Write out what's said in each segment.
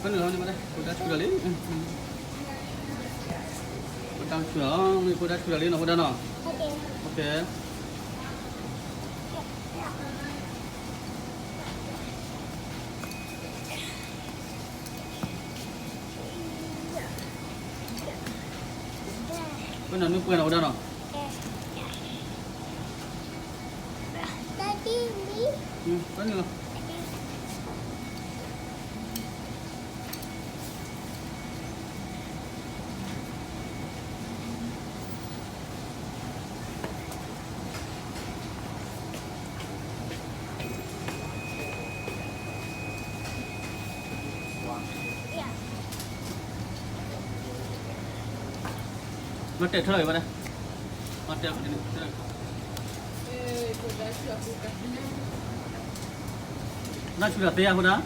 Kan nữa nhưng mà đây, cô đã chụp lấy. Cô đang chụp, cô đã chụp lấy nó cô đã nó. Ok. Cô nào nước quên nó đâu nó. Kan nữa. Mati terus mana? Mati apa ini? Nak sudah tiap sudah?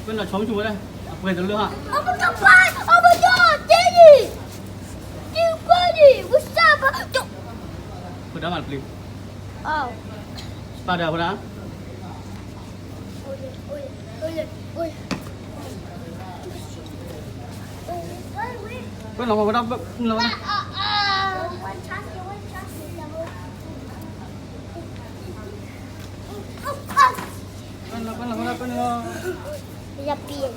Bên là sống chung đây, quên được lương hả? Oh my god, Daddy! You buddy, what's up? Sudah mal beli. Oh. Pada apa? Ôi. Bên lòng vào đâu? Lòng vào đâu? Bên lòng vào đâu? Rapia.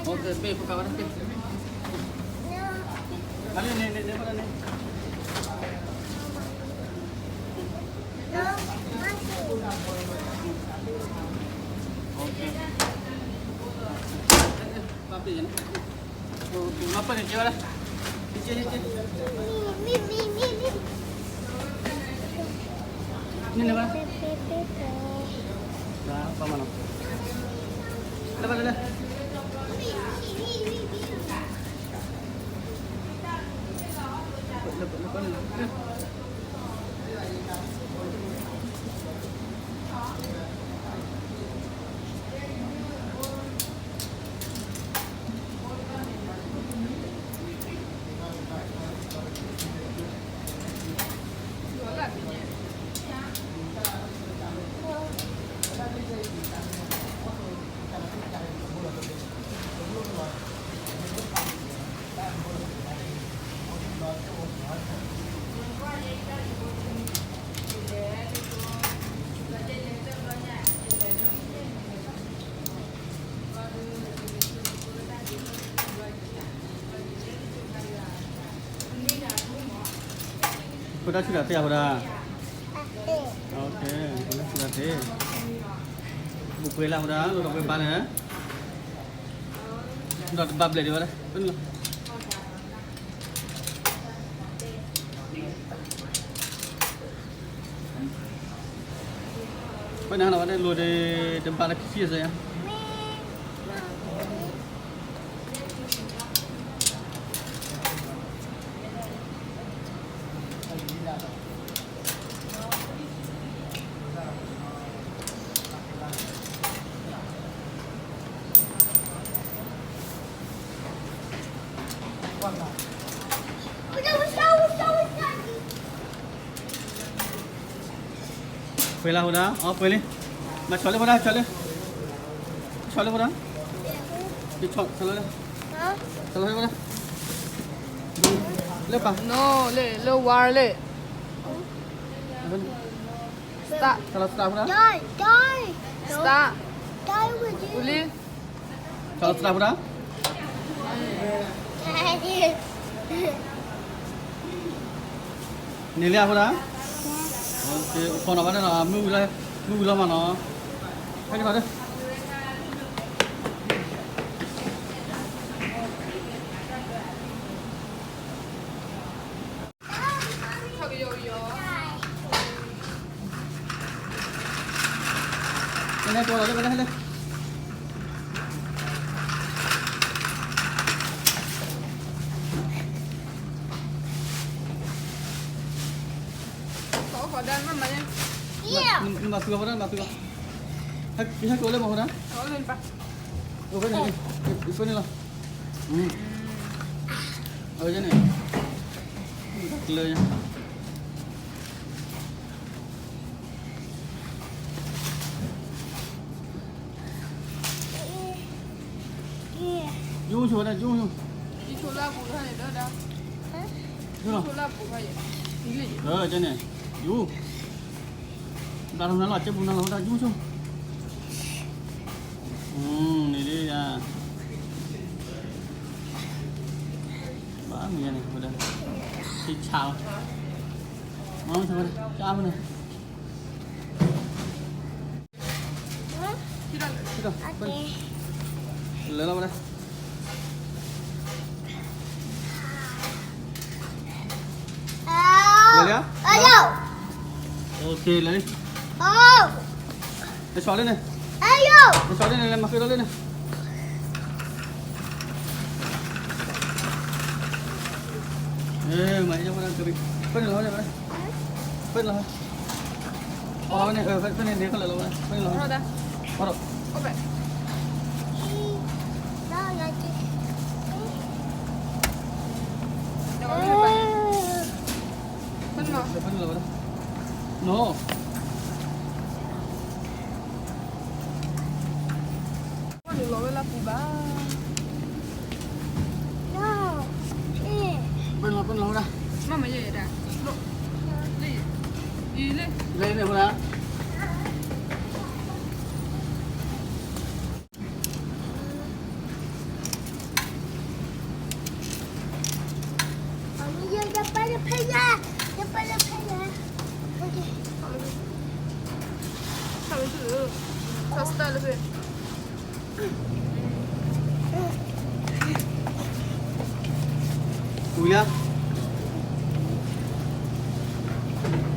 Oke, be buka warna be. Kalian nih pada nih. Oke. Papi ya. Apa nih cewek lah? Ini. Ini nih mana? Nah, apa mana? Ada. Sudah tiap sudah. Oke, sudah tiap. Buku lah sudah, lu udah bebas ya. Sudah tebak beli di mana? Betul. Mana nak ada lu di tempat lagi sih saya. Pela sudah, oh peli. Mas chole sudah. Di chole. Hah? Chole sudah. Lepas. No, le war le. Start. Kalau sudah sudah. Die. Start. Die with you. Uli. Kalau sudah sudah. Nilia sudah. Oke, kon apa nih? Mulu lah mana? Kayak mana? Ini tuh ada mana? mà thừa vào đó mà thừa hết cái cố lên mà hồi đó Có lên ba. cái này cái phân này là cái này lời nha du chuột này du Đi chỗ la bù hay đó đó. du nào Chỗ la bù hay. Đi lên. trên này du ta không nói là chấp bún nào ta du chung này đi à bá mì này vào đây thịt xào ngon thôi cha bên này Đi đâu? đi đâu bên lấy đâu vào đây lấy á Ở đâu? ok lấy đi xóa lên này Ở đâu? xóa lên này làm mặc cái đó lên này ê mày trong đang cười phân là thôi phân là thôi này phân này để con là lâu này phân là Ở thôi đâu? bắt đầu Ok. Đó là chị. Đâu có lên ba. Phân mà. phân là đâu no Con được lỗi là bù ba. No. phân là đâu Mà mày vậy đã. Lộ. Đi. Đi lên. lên này thôi Mami yo ya para allá. Ya para allá. Sao thử. Sao style lên. túi á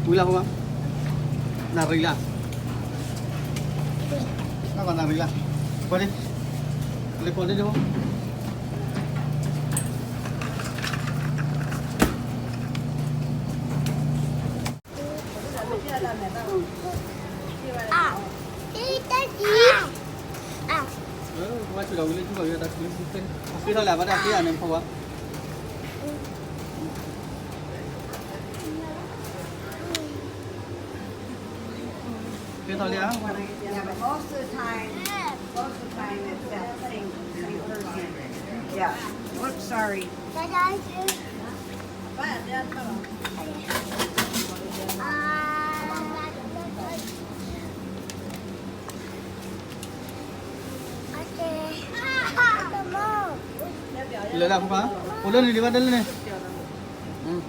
túi là không ạ là rì là nó còn là rì là qua đi lấy con đi đâu Đi tới gì? qua chủ đầu lên chủ đầu ta cứ thôi là bắt đầu cái này không ạ cái thôi đi á Yeah, but most of the time it's that same person. Yeah. Whoops, sorry. Cái đó chứ. lấy nào không phá lên này đi bắt lên này Ui,